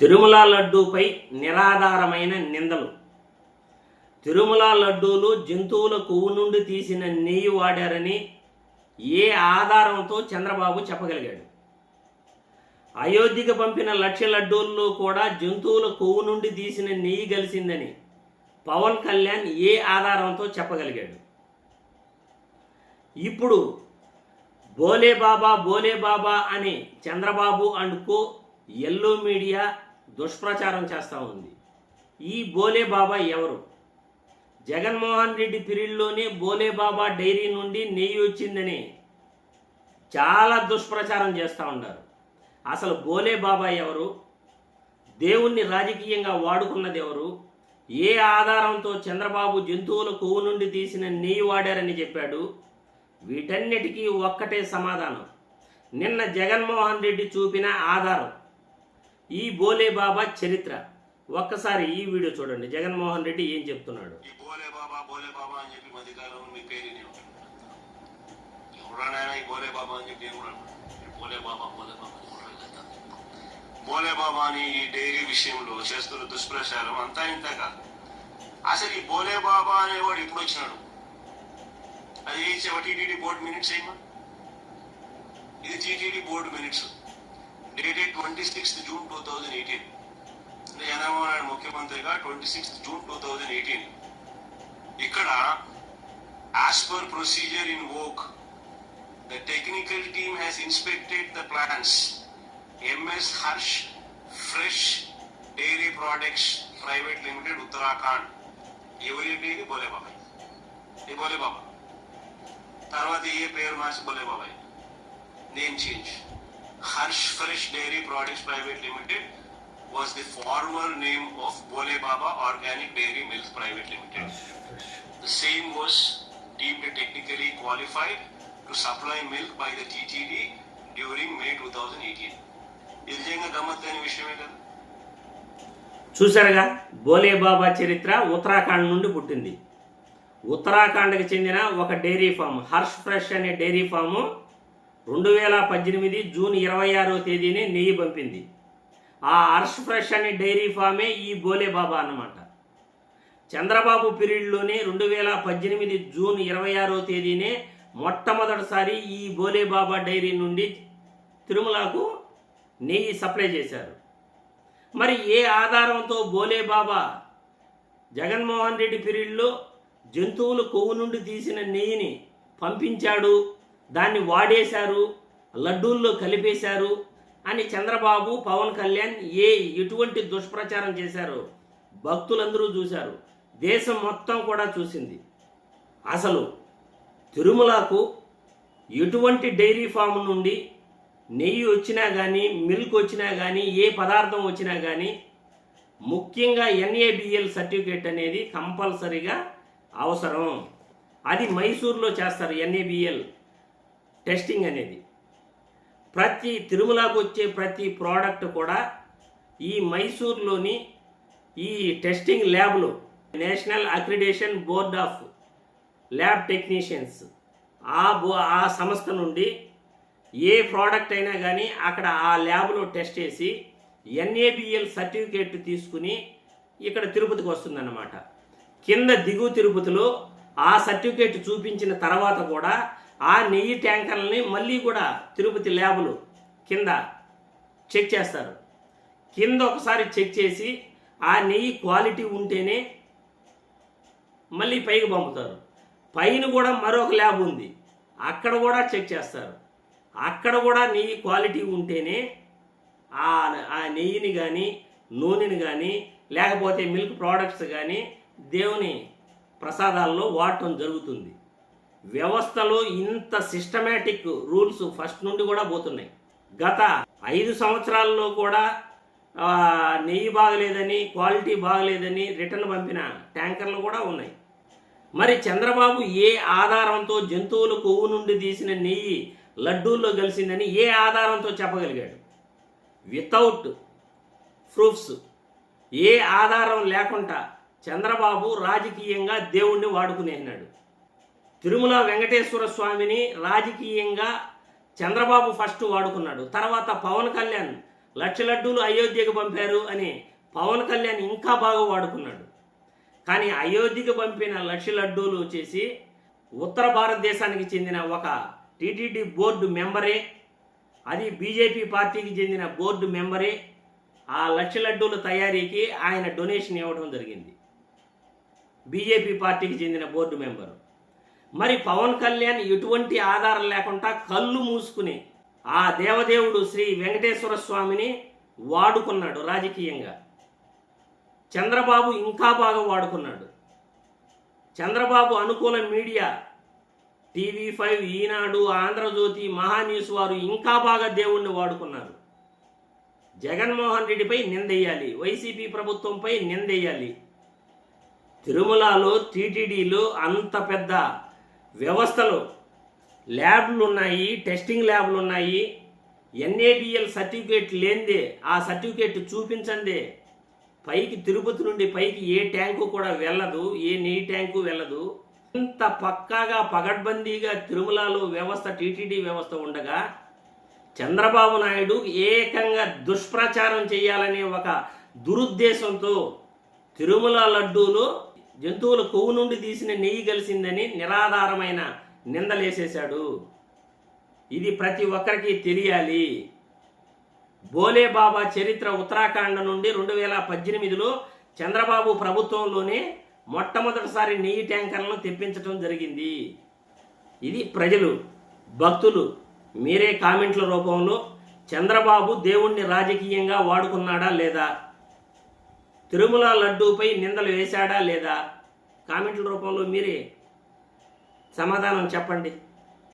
తిరుమల లడ్డూపై నిరాధారమైన నిందలు. తిరుమల లడ్డూలు జంతువుల కొవ్వు నుండి తీసిన నెయ్యి వాడారని ఏ ఆధారంతో చంద్రబాబు చెప్పగలిగాడు? అయోధ్యకు పంపిన లక్ష లడ్డూల్లో కూడా జంతువుల కొవ్వు నుండి తీసిన నెయ్యి కలిసిందని పవన్ కళ్యాణ్ ఏ ఆధారంతో చెప్పగలిగాడు? ఇప్పుడు బోలే బాబా అని Chandrababu and co yellow media దుష్ప్రచారం చేస్తూ ఉంది. ఈ బోలే బాబా ఎవరు? జగన్మోహన్ రెడ్డి పీరియడ్లోనే బోలే బాబా డైరీ నుండి నెయ్యి వచ్చిందని చాలా దుష్ప్రచారం చేస్తూ ఉన్నారు. అసలు బోలే బాబా ఎవరు? దేవుణ్ణి రాజకీయంగా వాడుకున్నది ఎవరు? ఏ ఆధారంతో చంద్రబాబు జంతువుల కొవ్వు నుండి తీసిన నెయ్యి వాడారని చెప్పాడు? వీటన్నిటికీ ఒక్కటే సమాధానం, నిన్న జగన్మోహన్ రెడ్డి చూపిన ఆధారం, ఈ బోలే బాబా చరిత్ర. ఒక్కసారి ఈ వీడియో చూడండి, జగన్మోహన్ రెడ్డి ఏం చెప్తున్నాడు. బోలే బాబా అని చెప్పి మధ్యకాలంలో మీ పేరు ఎవరైనా ఈ బోలే బాబా అని చెప్పి బోలే బాబా అని ఈ డైరీ విషయంలో చేస్తున్న దుష్ప్రచారం అంతా ఇంతగా. అసలు ఈ బోలే బాబా అనేవాడు ఇప్పుడు వచ్చినాడు? అది టీటీడీ బోర్డు మినిట్స్ ఏమా? ఇది TTD board minutes dated 26th June 2018. Jaganmohan Reddy ముఖ్యమంత్రిగా 26th June 2018. ఇక్కడ as per procedure in work, the technical team has inspected the plans. MS Harsh fresh dairy products private limited, Uttarakhand. ఎవరి డైరీ? బోలే బాబాయ్. ఈ బోలే బాబా తర్వాత ఏ పేరు మార్చి బోలే బాబాయ్ name change. Harsh fresh dairy products private limited was the former name of Bole Baba Organic Dairy Milk Private Limited. The same was deemed technically qualified to supply milk by the TTD during May 2018. ఇది నిజంగా గమ్మత్తైన విషయమే కదా. చూసారుగా, బోలే బాబా చరిత్ర ఉత్తరాఖండ్ నుండి పుట్టింది. ఉత్తరాఖండ్కి చెందిన ఒక డైరీ ఫామ్, హర్ష్ ఫ్రెష్ అనే డైరీ ఫాము 2018 జూన్ 26వ తేదీనే నెయ్యి పంపింది. ఆ హర్ష్ ఫ్రెష్ అనే డైరీ ఫామే ఈ బోలే బాబా అన్నమాట. చంద్రబాబు పీరియడ్లోనే 2018 జూన్ 26వ తేదీనే మొట్టమొదటిసారి ఈ బోలే బాబా డైరీ నుండి తిరుమలకు నెయ్యి సప్లై చేశారు. మరి ఏ ఆధారంతో బోలే బాబా జగన్మోహన్ రెడ్డి పీరియడ్లో జంతువుల కొవ్వు నుండి తీసిన నెయ్యిని పంపించాడు, దాన్ని వాడేశారు, లడ్డూల్లో కలిపేశారు అని చంద్రబాబు, పవన్ కళ్యాణ్ ఎటువంటి దుష్ప్రచారం చేశారో భక్తులందరూ చూశారు, దేశం మొత్తం కూడా చూసింది. అసలు తిరుమలకు ఎటువంటి డైరీ ఫామ్ నుండి నెయ్యి వచ్చినా కానీ, మిల్క్ వచ్చినా కానీ, ఏ పదార్థం వచ్చినా కానీ ముఖ్యంగా NABL సర్టిఫికేట్ అనేది కంపల్సరీగా అవసరం. అది మైసూర్లో చేస్తారు, NABL టెస్టింగ్ అనేది. ప్రతి తిరుమలకు వచ్చే ప్రతి ప్రోడక్ట్ కూడా ఈ మైసూర్లోని ఈ టెస్టింగ్ ల్యాబ్లో, national accreditation board of lab technicians, ఆ సంస్థ నుండి ఏ ప్రోడక్ట్ అయినా కానీ అక్కడ ఆ ల్యాబ్లో టెస్ట్ చేసి NABL సర్టిఫికేట్ తీసుకుని ఇక్కడ తిరుపతికి వస్తుందన్నమాట. కింద దిగువ తిరుపతిలో ఆ సర్టిఫికేట్ చూపించిన తర్వాత కూడా ఆ నెయ్యి ట్యాంకర్లని మళ్ళీ కూడా తిరుపతి ల్యాబులు కింద చెక్ చేస్తారు. కింద ఒకసారి చెక్ చేసి ఆ నెయ్యి క్వాలిటీ ఉంటేనే మళ్ళీ పైకి పంపుతారు. పైన కూడా మరొక ల్యాబ్ ఉంది, అక్కడ కూడా చెక్ చేస్తారు. అక్కడ కూడా నెయ్యి క్వాలిటీ ఉంటేనే ఆ నెయ్యిని కానీ, నూనెని కానీ, లేకపోతే మిల్క్ ప్రోడక్ట్స్ కానీ దేవుని ప్రసాదాల్లో వాడటం జరుగుతుంది. వ్యవస్థలో ఇంత సిస్టమేటిక్ రూల్స్ ఫస్ట్ నుండి కూడా పోతున్నాయి. గత 5 సంవత్సరాల్లో కూడా నెయ్యి బాగలేదని, క్వాలిటీ బాగలేదని రిటర్న్ పంపిన ట్యాంకర్లు కూడా ఉన్నాయి. మరి చంద్రబాబు ఏ ఆధారంతో జంతువుల కొవ్వు నుండి తీసిన నెయ్యి లడ్డూల్లో కలిసిందని ఏ ఆధారంతో చెప్పగలిగాడు? వితౌట్ ప్రూఫ్స్, ఏ ఆధారం లేకుండా చంద్రబాబు రాజకీయంగా దేవుణ్ణి వాడుకునేసినాడు. తిరుమల వెంకటేశ్వర స్వామిని రాజకీయంగా చంద్రబాబు ఫస్ట్ వాడుకున్నాడు, తర్వాత పవన్ కళ్యాణ్ లక్ష లడ్డూలు అయోధ్యకు పంపారు అని పవన్ కళ్యాణ్ ఇంకా బాగా వాడుకున్నాడు. కానీ అయోధ్యకు పంపిన లక్ష లడ్డూలు వచ్చేసి ఉత్తర భారతదేశానికి చెందిన ఒక టీటీడీ బోర్డు మెంబరే, అది బీజేపీ పార్టీకి చెందిన బోర్డు మెంబరే ఆ లక్ష లడ్డూల తయారీకి ఆయన డొనేషన్ ఇవ్వడం జరిగింది, బీజేపీ పార్టీకి చెందిన బోర్డు మెంబరు. మరి పవన్ కళ్యాణ్ ఎటువంటి ఆధారం లేకుండా కళ్ళు మూసుకుని ఆ దేవదేవుడు శ్రీ వెంకటేశ్వర స్వామిని వాడుకున్నాడు రాజకీయంగా. చంద్రబాబు ఇంకా బాగా వాడుకున్నాడు. చంద్రబాబు అనుకూల మీడియా TV5, ఈనాడు, ఆంధ్రజ్యోతి, మహాన్యూస్ వారు ఇంకా బాగా దేవుణ్ణి వాడుకున్నారు. జగన్మోహన్ రెడ్డిపై నిందెయ్యాలి, వైసీపీ ప్రభుత్వంపై నిందెయ్యాలి. తిరుమలలో టీటీడీలో అంత పెద్ద వ్యవస్థలు, ల్యాబ్లు ఉన్నాయి, టెస్టింగ్ ల్యాబ్లు ఉన్నాయి. NABL సర్టిఫికేట్ లేనిదే, ఆ సర్టిఫికేట్ చూపించందే పైకి తిరుపతి నుండి పైకి ఏ ట్యాంకు కూడా వెళ్ళదు, ఏ నెయ్యి ట్యాంకు వెళ్ళదు. ఇంత పక్కాగా పగడ్బందీగా తిరుమలలో వ్యవస్థ, టీటీడీ వ్యవస్థ ఉండగా చంద్రబాబు నాయుడు ఏకంగా దుష్ప్రచారం చేయాలనే ఒక దురుద్దేశంతో తిరుమల లడ్డూలో జంతువుల కొవ్వు నుండి తీసిన నెయ్యి కలిసిందని నిరాధారమైన నిందలేసేశాడు. ఇది ప్రతి ఒక్కరికి తెలియాలి. భోలే బాబా చరిత్ర ఉత్తరాఖండ్ నుండి 2018లో చంద్రబాబు ప్రభుత్వంలోనే మొట్టమొదటిసారి నెయ్యి ట్యాంకర్లను తెప్పించడం జరిగింది. ఇది ప్రజలు, భక్తులు మీరే కామెంట్ల రూపంలో చంద్రబాబు దేవుణ్ణి రాజకీయంగా వాడుకున్నాడా లేదా, తిరుమల లడ్డూపై నిందలు వేశాడా లేదా, కామెంట్ల రూపంలో మీరే సమాధానం చెప్పండి.